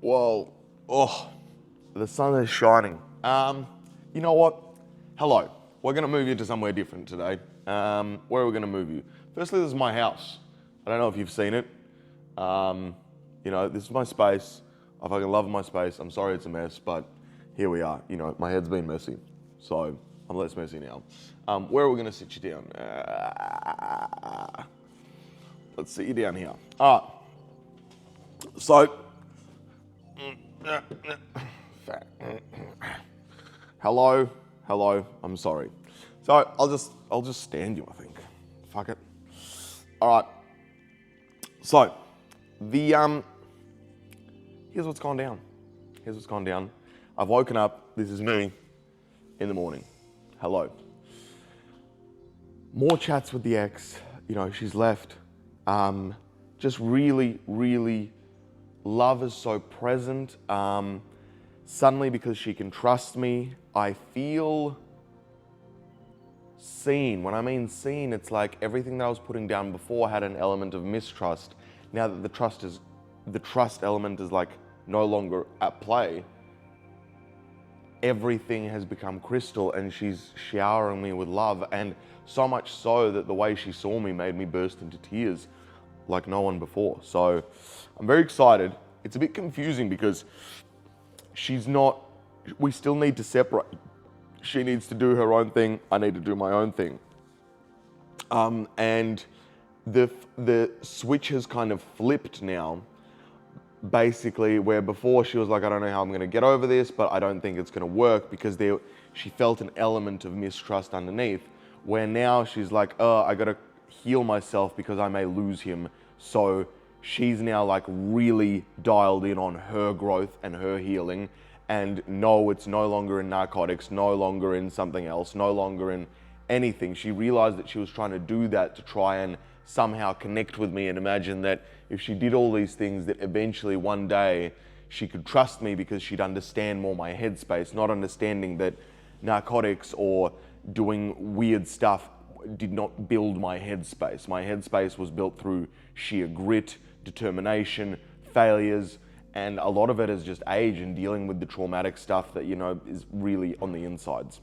Whoa. Oh, the sun is shining. You know what? Hello. We're going to move you to somewhere different today. Where are we going to move you? Firstly, this is my house. I don't know if you've seen it. This is my space. I fucking love my space. I'm sorry it's a mess, but here we are. My head's been messy, so I'm less messy now. Where are we going to sit you down? Let's sit you down here. All right. So, hello, I'm sorry. So I'll just stand you, I think. Fuck it. All right. So, here's what's gone down. I've woken up. This is me in the morning. Hello. More chats with the ex. She's left. Just really, really, love is so present. Suddenly, because she can trust me, I feel seen. When I mean seen, it's like everything that I was putting down before had an element of mistrust. Now that the trust element is like no longer at play, everything has become crystal and she's showering me with love, and so much so that the way she saw me made me burst into tears like no one before. So I'm very excited. It's a bit confusing because we still need to separate. She needs to do her own thing. I need to do my own thing. And the switch has kind of flipped now, basically, where before she was like, I don't know how I'm going to get over this, but I don't think it's going to work, because she felt an element of mistrust underneath, where now she's like, I got to heal myself because I may lose him. So she's now like really dialed in on her growth and her healing. And no, it's no longer in narcotics, no longer in something else, no longer in anything. She realized that she was trying to do that to try and somehow connect with me, and imagine that if she did all these things, that eventually one day she could trust me because she'd understand more my headspace, not understanding that narcotics or doing weird stuff did not build my headspace. My headspace was built through sheer grit, determination, failures, and a lot of it is just age and dealing with the traumatic stuff that, is really on the insides.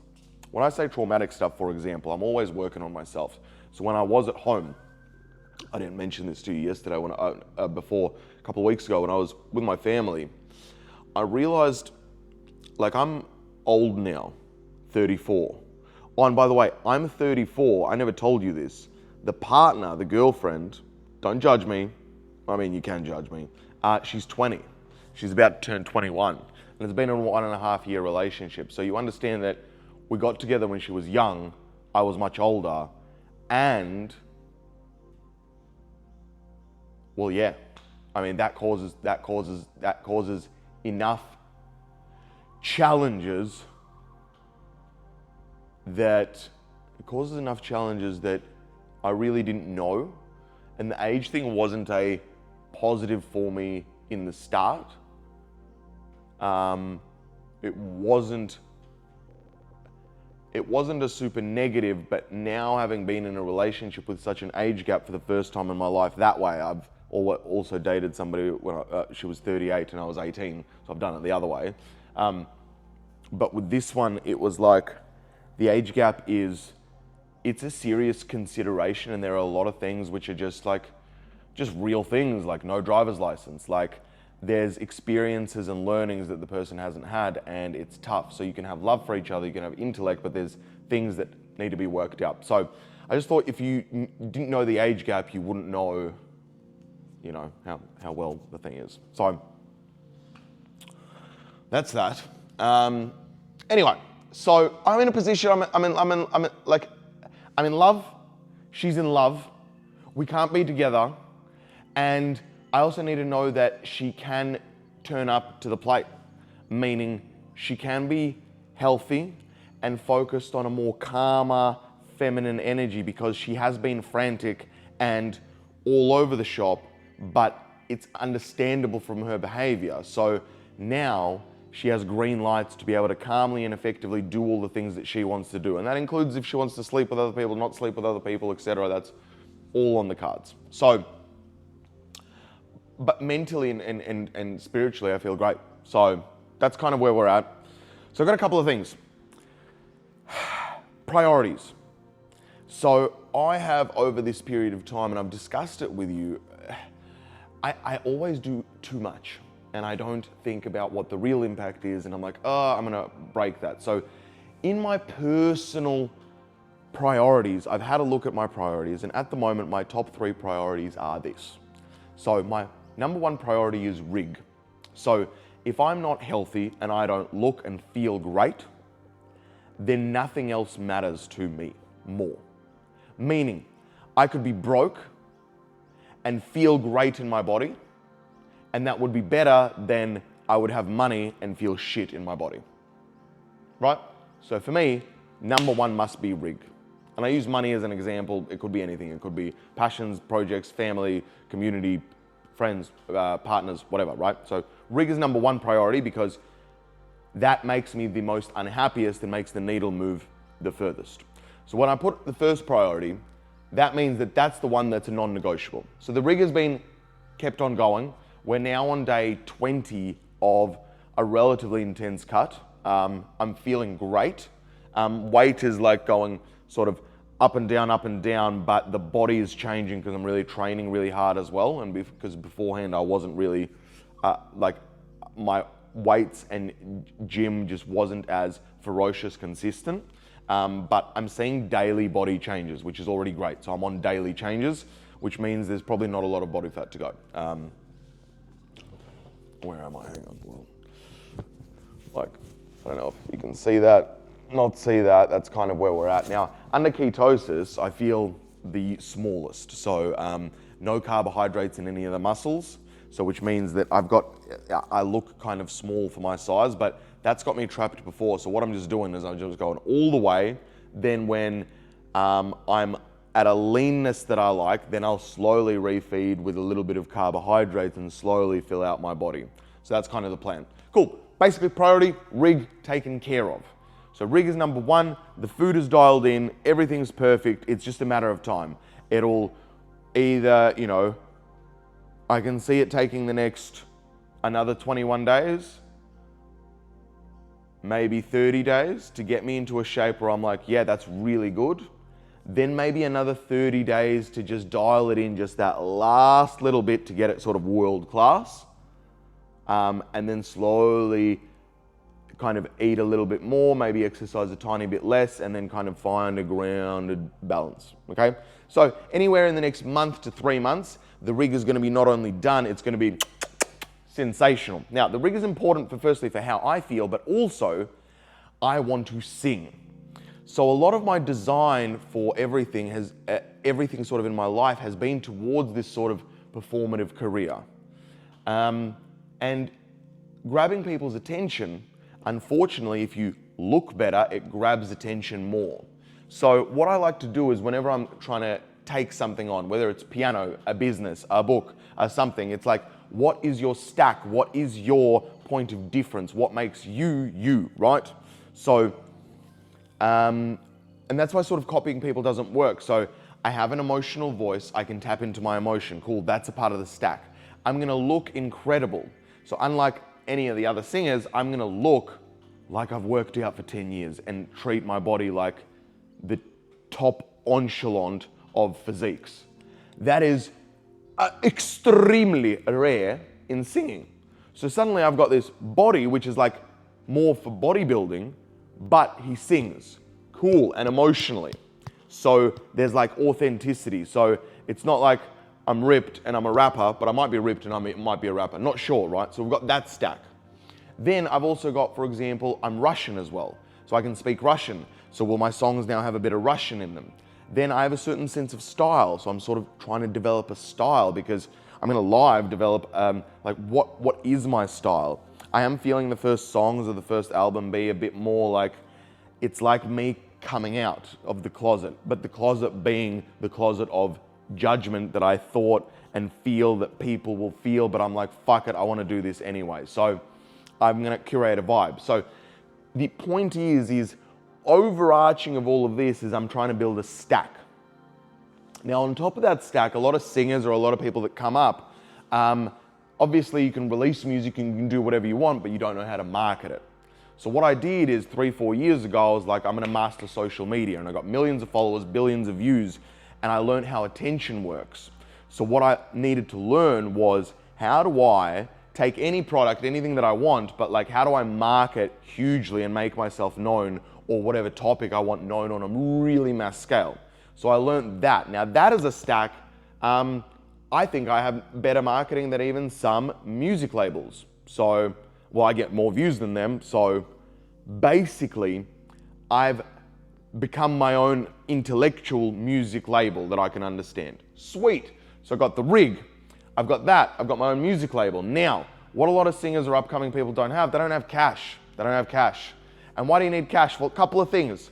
When I say traumatic stuff, for example, I'm always working on myself. So when I was at home, I didn't mention this to you yesterday, before a couple of weeks ago, when I was with my family, I realized, I'm old now, 34. Oh, and by the way, I'm 34. I never told you this. The partner, the girlfriend, don't judge me. I mean, you can judge me. She's 20. She's about to turn 21. And it's been a 1.5 year relationship. So you understand that we got together when she was young. I was much older. And, well, yeah. I mean, that causes enough challenges that I really didn't know. And the age thing wasn't a positive for me in the start. It wasn't a super negative, but now, having been in a relationship with such an age gap for the first time in my life that way, I've also dated somebody when she was 38 and I was 18, so I've done it the other way. But with this one, it was like, the age gap it's a serious consideration, and there are a lot of things which are just real things, like no driver's license. Like, there's experiences and learnings that the person hasn't had, and it's tough. So you can have love for each other, you can have intellect, but there's things that need to be worked out. So I just thought, if you didn't know the age gap, you wouldn't know, how well the thing is. So that's that. Anyway, so I'm in a position. I'm in love. She's in love. We can't be together, and I also need to know that she can turn up to the plate, meaning she can be healthy and focused on a more calmer, feminine energy, because she has been frantic and all over the shop, but it's understandable from her behavior. So now she has green lights to be able to calmly and effectively do all the things that she wants to do. And that includes if she wants to sleep with other people, not sleep with other people, etc. That's all on the cards. So but mentally and spiritually, I feel great. So that's kind of where we're at. So I've got a couple of things. Priorities. So I have, over this period of time, and I've discussed it with you, I always do too much, and I don't think about what the real impact is, and I'm like, oh, I'm gonna break that. So in my personal priorities, I've had a look at my priorities, and at the moment, my top 3 priorities are this. So my number 1 priority is rig. So if I'm not healthy and I don't look and feel great, then nothing else matters to me more. Meaning, I could be broke and feel great in my body, and that would be better than I would have money and feel shit in my body. Right? So for me, number 1 must be rig. And I use money as an example. It could be anything. It could be passions, projects, family, community, friends, partners, whatever, right? So rig is number 1 priority because that makes me the most unhappiest and makes the needle move the furthest. So when I put the first priority, that means that that's the one that's a non-negotiable. So the rig has been kept on going. We're now on day 20 of a relatively intense cut. I'm feeling great. Weight is like going sort of up and down, but the body is changing because I'm really training really hard as well. And because beforehand I wasn't really, like my weights and gym just wasn't as ferocious consistent. But I'm seeing daily body changes, which is already great. So I'm on daily changes, which means there's probably not a lot of body fat to go. Where am I? Hang on. Well, like, I don't know if you can see that, not see that. That's kind of where we're at. Now, under ketosis, I feel the smallest. So no carbohydrates in any of the muscles. So which means that I look kind of small for my size, but that's got me trapped before. So what I'm just doing is I'm just going all the way. Then when I'm at a leanness that I like, then I'll slowly refeed with a little bit of carbohydrates and slowly fill out my body. So that's kind of the plan. Cool. Basically priority, rig taken care of. So rig is number 1, the food is dialed in, everything's perfect. It's just a matter of time. It'll either, you know, I can see it taking the next another 21 days, maybe 30 days to get me into a shape where I'm like, yeah, that's really good. Then maybe another 30 days to just dial it in just that last little bit to get it sort of world class. And then slowly kind of eat a little bit more, maybe exercise a tiny bit less, and then kind of find a grounded balance, okay? So anywhere in the next month to 3 months, the rig is gonna be not only done, it's gonna be sensational. Now, the rig is important firstly for how I feel, but also I want to sing. So a lot of my design for everything everything sort of in my life has been towards this sort of performative career. And grabbing people's attention, unfortunately, if you look better, it grabs attention more. So what I like to do is whenever I'm trying to take something on, whether it's piano, a business, a book, something, it's like, what is your stack? What is your point of difference? What makes you, you, right? So, and that's why sort of copying people doesn't work. So I have an emotional voice, I can tap into my emotion. Cool, that's a part of the stack. I'm gonna look incredible. So unlike any of the other singers, I'm gonna look like I've worked out for 10 years and treat my body like the top echelon of physiques. That is extremely rare in singing. So suddenly I've got this body which is like more for bodybuilding, but he sings cool and emotionally. So there's like authenticity. So it's not like I'm ripped and I'm a rapper, but I might be ripped and I might be a rapper. Not sure, right? So we've got that stack. Then I've also got, for example, I'm Russian as well. So I can speak Russian. So will my songs now have a bit of Russian in them? Then I have a certain sense of style. So I'm sort of trying to develop a style because I'm gonna live develop, like what is my style? I am feeling the first songs of the first album be a bit more like, it's like me coming out of the closet, but the closet being the closet of judgment that I thought and feel that people will feel, but I'm like, fuck it, I wanna do this anyway. So I'm gonna curate a vibe. So the point is overarching of all of this is I'm trying to build a stack. Now on top of that stack, a lot of singers or a lot of people that come up, obviously you can release music and you can do whatever you want, but you don't know how to market it. So what I did is 3-4 years ago, I was like, I'm gonna master social media, and I got millions of followers, billions of views, and I learned how attention works. So what I needed to learn was, how do I take any product, anything that I want, but like, how do I market hugely and make myself known, or whatever topic I want known on a really mass scale? So I learned that. Now that is a stack. I think I have better marketing than even some music labels. So, well, I get more views than them. So basically, I've become my own intellectual music label that I can understand. Sweet. So I've got the rig. I've got that. I've got my own music label. Now, what a lot of singers or upcoming people don't have, they don't have cash. They don't have cash. And why do you need cash? Well, a couple of things.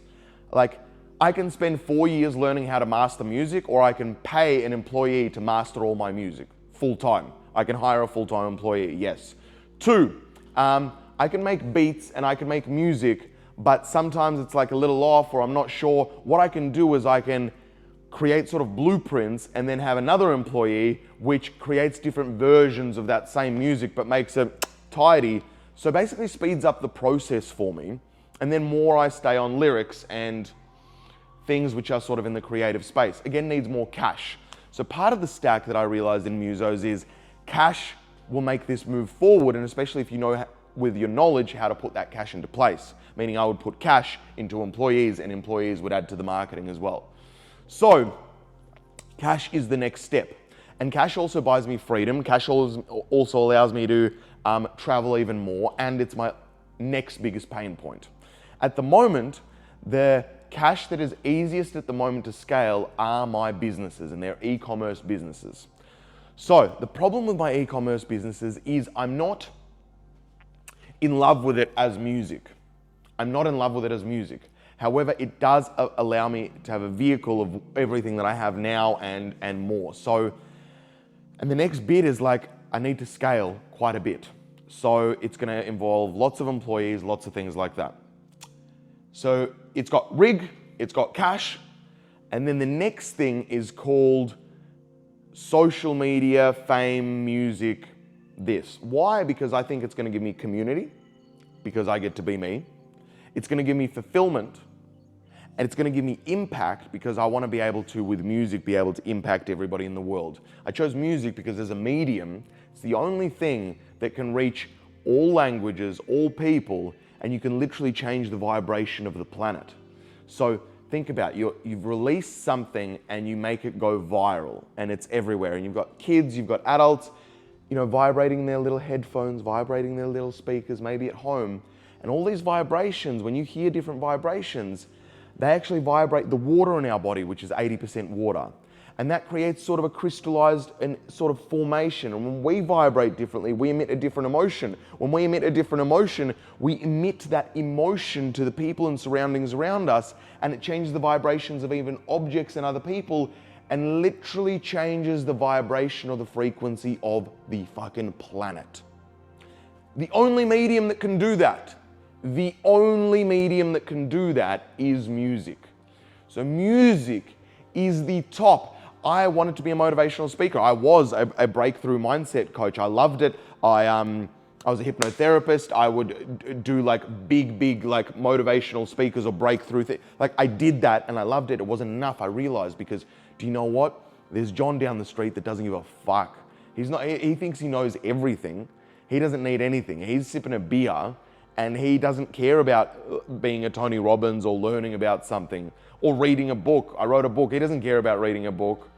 Like, I can spend 4 years learning how to master music, or I can pay an employee to master all my music full-time. I can hire a full-time employee, yes. 2, I can make beats and I can make music, but sometimes it's like a little off, or I'm not sure. What I can do is I can create sort of blueprints and then have another employee which creates different versions of that same music but makes it tidy. So basically speeds up the process for me. And then more I stay on lyrics and things which are sort of in the creative space. Again, needs more cash. So part of the stack that I realized in Musos is cash will make this move forward, and especially if you know with your knowledge how to put that cash into place. Meaning I would put cash into employees, and employees would add to the marketing as well. So cash is the next step. And cash also buys me freedom. Cash also allows me to travel even more, and it's my next biggest pain point. At the moment, the cash that is easiest at the moment to scale are my businesses, and they're e-commerce businesses. So the problem with my e-commerce businesses is I'm not in love with it as music. I'm not in love with it as music. However, it does allow me to have a vehicle of everything that I have now and more. So, and the next bit is like, I need to scale quite a bit. So it's gonna involve lots of employees, lots of things like that. So it's got rig, it's got cash, and then the next thing is called social media, fame, music, this. Why? Because I think it's gonna give me community, because I get to be me. It's gonna give me fulfillment, and it's gonna give me impact, because I wanna be able to, with music, be able to impact everybody in the world. I chose music because as a medium, it's the only thing that can reach all languages, all people, and you can literally change the vibration of the planet. So think about it. You've released something and you make it go viral, and it's everywhere. And you've got kids, you've got adults, vibrating their little headphones, vibrating their little speakers, maybe at home. And all these vibrations, when you hear different vibrations, they actually vibrate the water in our body, which is 80% water. And that creates sort of a crystallized and sort of formation. And when we vibrate differently, we emit a different emotion. When we emit a different emotion, we emit that emotion to the people and surroundings around us, and it changes the vibrations of even objects and other people, and literally changes the vibration or the frequency of the fucking planet. The only medium that can do that, the only medium that can do that is music. So music is the top. I wanted to be a motivational speaker. I was a breakthrough mindset coach. I loved it. I was a hypnotherapist. I would do like big like motivational speakers or breakthrough things. Like I did that and I loved it. It wasn't enough, I realized, because do you know what? There's John down the street that doesn't give a fuck. He thinks he knows everything. He doesn't need anything. He's sipping a beer and he doesn't care about being a Tony Robbins or learning about something or reading a book. I wrote a book. He doesn't care about reading a book,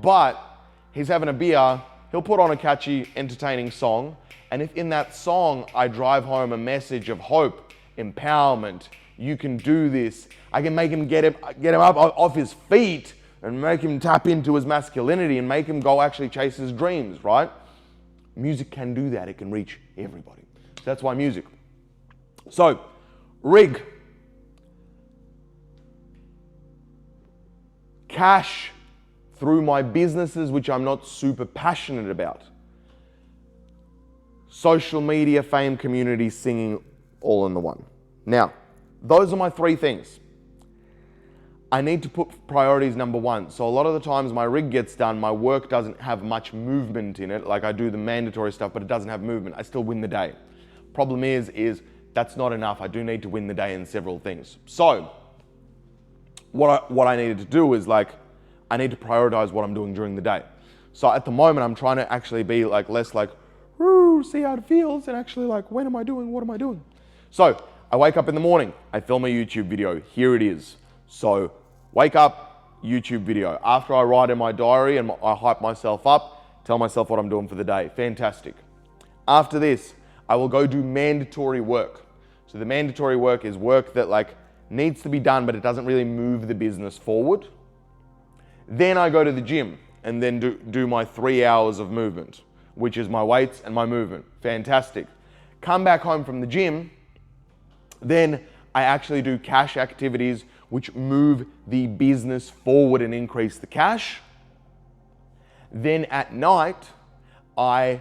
but he's having a beer. He'll put on a catchy, entertaining song. And if in that song, I drive home a message of hope, empowerment, you can do this, I can make him get him up off his feet and make him tap into his masculinity and make him go actually chase his dreams, right? Music can do that. It can reach everybody. So that's why music. So, rig. Cash through my businesses, which I'm not super passionate about. Social media, fame, community, singing, all in the one. Now, those are my three things. I need to put priorities number one. So a lot of the times my rig gets done, my work doesn't have much movement in it. Like I do the mandatory stuff, but it doesn't have movement. I still win the day. Problem is that's not enough. I do need to win the day in several things. So what I needed to do is like, I need to prioritize what I'm doing during the day. So at the moment, I'm trying to actually be like less like, woo, see how it feels, and actually like, when am I doing? What am I doing? So I wake up in the morning, I film a YouTube video. Here it is. So wake up, YouTube video. After I write in my diary and I hype myself up, tell myself what I'm doing for the day. Fantastic. After this, I will go do mandatory work. So the mandatory work is work that like needs to be done, but it doesn't really move the business forward. Then I go to the gym and then do my 3 hours of movement, which is my weights and my movement. Fantastic. Come back home from the gym, then I actually do cash activities which move the business forward and increase the cash. Then at night, I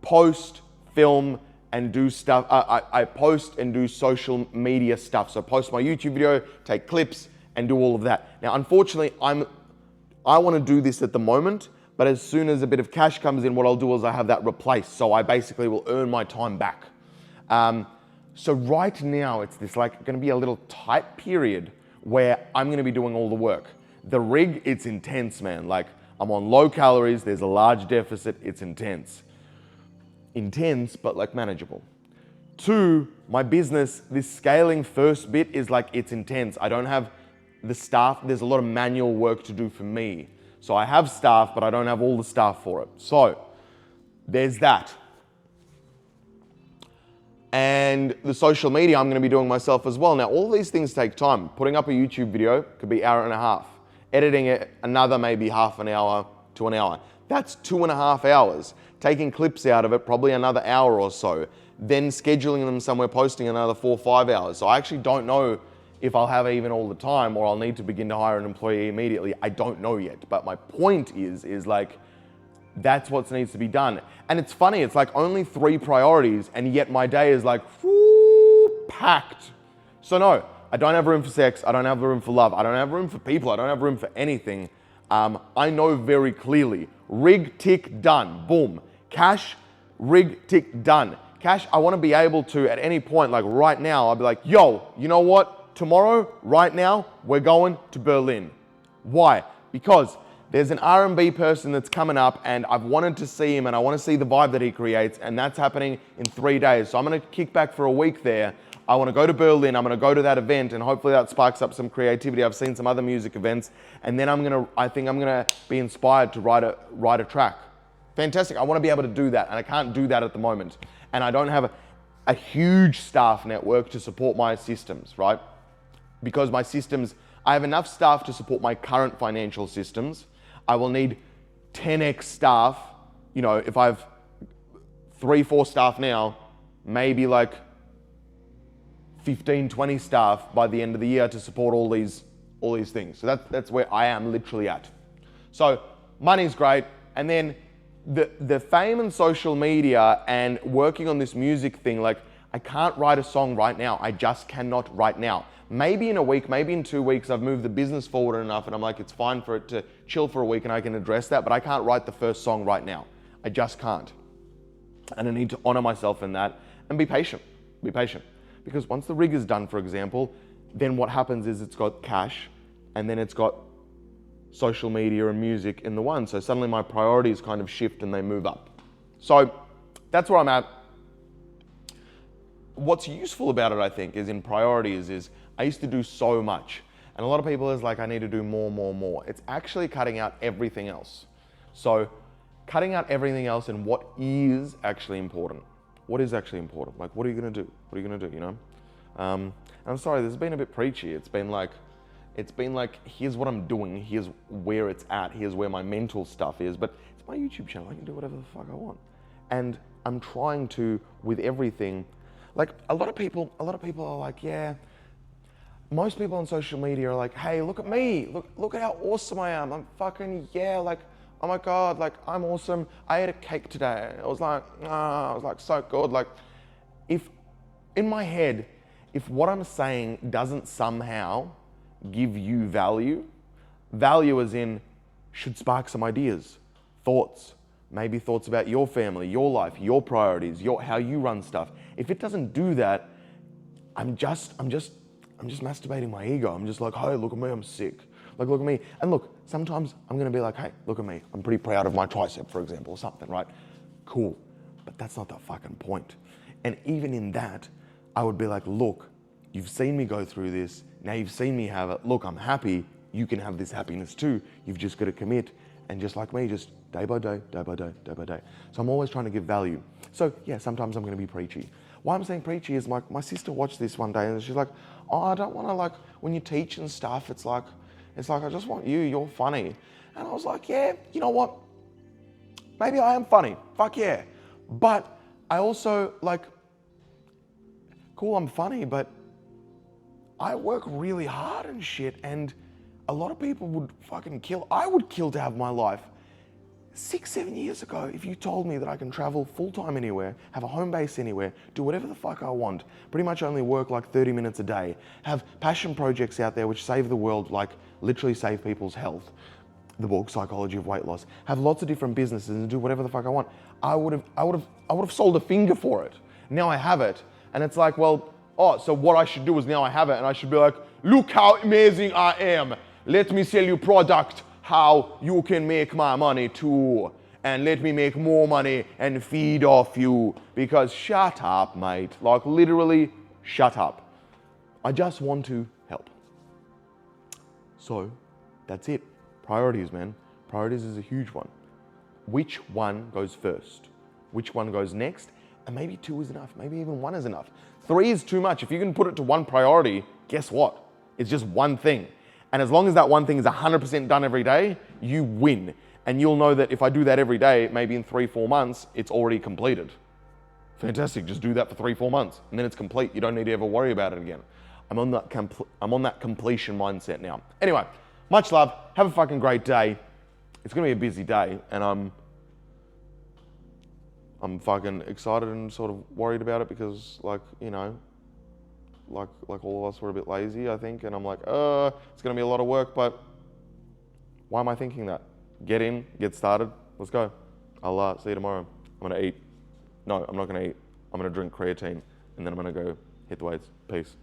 post, film, and do stuff. I post and do social media stuff. So post my YouTube video, take clips, and do all of that. Now, unfortunately, I want to do this at the moment, but as soon as a bit of cash comes in, what I'll do is I have that replaced. So I basically will earn my time back. So right now, it's this like going to be a little tight period where I'm going to be doing all the work. The rig, it's intense, man. Like I'm on low calories. There's a large deficit. It's intense. Intense, but like manageable. 2, my business, this scaling first bit is like, it's intense. I don't have the staff. There's a lot of manual work to do for me. So I have staff, but I don't have all the staff for it. So there's that. And the social media I'm going to be doing myself as well. Now, all these things take time. Putting up a YouTube video could be 1.5 hours. Editing it, another maybe half an hour to an hour. That's 2.5 hours. Taking clips out of it, probably another hour or so. Then scheduling them somewhere, posting another 4 or 5 hours. So I actually don't know if I'll have even all the time or I'll need to begin to hire an employee immediately. I don't know yet. But my point is like, that's what needs to be done. And it's funny, it's like only 3 priorities and yet my day is like, whoo, packed. So no, I don't have room for sex. I don't have room for love. I don't have room for people. I don't have room for anything. I know very clearly, rig, tick, done, boom. Cash, rig, tick, done. Cash, I want to be able to, at any point, like right now, I'll be like, yo, you know what? Tomorrow, right now, we're going to Berlin. Why? Because there's an R&B person that's coming up and I've wanted to see him and I want to see the vibe that he creates, and that's happening in 3 days. So I'm going to kick back for a week there. I want to go to Berlin. I'm going to go to that event and hopefully that sparks up some creativity. I've seen some other music events, and then I think I'm going to be inspired to write a track. Fantastic. I want to be able to do that, and I can't do that at the moment. And I don't have a huge staff network to support my systems, right? Because my systems, I have enough staff to support my current financial systems. I will need 10x staff. You know, if I have 3, 4 staff now, maybe like 15, 20 staff by the end of the year to support all these things. So that's where I am literally at. So money's great. And then the fame and social media and working on this music thing, like I can't write a song right now. I just cannot right now. Maybe in a week, maybe in 2 weeks, I've moved the business forward enough and I'm like, it's fine for it to chill for a week and I can address that, but I can't write the first song right now. I just can't. And I need to honor myself in that and be patient. Be patient. Because once the rig is done, for example, then what happens is it's got cash and then it's got social media and music in the one. So suddenly my priorities kind of shift and they move up. So that's where I'm at. What's useful about it, I think, is in priorities is I used to do so much. And a lot of people is like, I need to do more. It's actually cutting out everything else. So cutting out everything else and what is actually important. What is actually important? Like, what are you going to do? What are you going to do, you know? And I'm sorry, this has been a bit preachy. It's been like, here's what I'm doing. Here's where it's at. Here's where my mental stuff is. But it's my YouTube channel. I can do whatever the fuck I want. And I'm trying to, with everything, like a lot of people are like, yeah, most people on social media are like, hey, look at me. Look at how awesome I am. I'm fucking, yeah, like, oh my God, like I'm awesome. I ate a cake today. I was like, so good. Like if in my head, if what I'm saying doesn't somehow give you value, value as in should spark some ideas, thoughts, maybe thoughts about your family, your life, your priorities, how you run stuff. If it doesn't do that, I'm just masturbating my ego. I'm just like, hey, look at me, I'm sick. Like, look at me. And look, sometimes I'm gonna be like, hey, look at me. I'm pretty proud of my tricep, for example, or something, right? Cool. But that's not the fucking point. And even in that, I would be like, look, you've seen me go through this. Now you've seen me have it. Look, I'm happy. You can have this happiness too. You've just got to commit. And just like me, just day by day, day by day, day by day. So I'm always trying to give value. So yeah, sometimes I'm going to be preachy. Why I'm saying preachy is like, my sister watched this one day and she's like, oh, I don't want to, like, when you teach and stuff, it's like, I just want you, you're funny. And I was like, yeah, you know what? Maybe I am funny. Fuck yeah. But I also, like, cool, I'm funny, but I work really hard and shit, and a lot of people would fucking kill. I would kill to have my life. 6-7 years ago, if you told me that I can travel full-time anywhere, have a home base anywhere, do whatever the fuck I want, pretty much only work like 30 minutes a day, have passion projects out there which save the world, like literally save people's health, the book Psychology of Weight Loss, have lots of different businesses and do whatever the fuck I want, I would have sold a finger for it. Now I have it, and it's like, well, oh, so what I should do is now I have it, and I should be like, look how amazing I am. Let me sell you product how you can make my money too. And let me make more money and feed off you. Because shut up, mate. Like, literally, shut up. I just want to help. So, that's it. Priorities, man. Priorities is a huge one. Which one goes first? Which one goes next? And maybe 2 is enough. Maybe even 1 is enough. 3 is too much. If you can put it to one priority, guess what? It's just one thing. And as long as that one thing is 100% done every day, you win. And you'll know that if I do that every day, maybe in 3-4 months, it's already completed. Fantastic, just do that for 3-4 months, and then it's complete. You don't need to ever worry about it again. I'm on that completion mindset now. Anyway, much love, have a fucking great day. It's gonna be a busy day, and I'm fucking excited and sort of worried about it because, like, you know, like all of us were a bit lazy, I think, and I'm like, it's gonna be a lot of work, but why am I thinking that? Get in, get started, let's go. I'll see you tomorrow. I'm gonna eat. No, I'm not gonna eat. I'm gonna drink creatine, and then I'm gonna go hit the weights. Peace.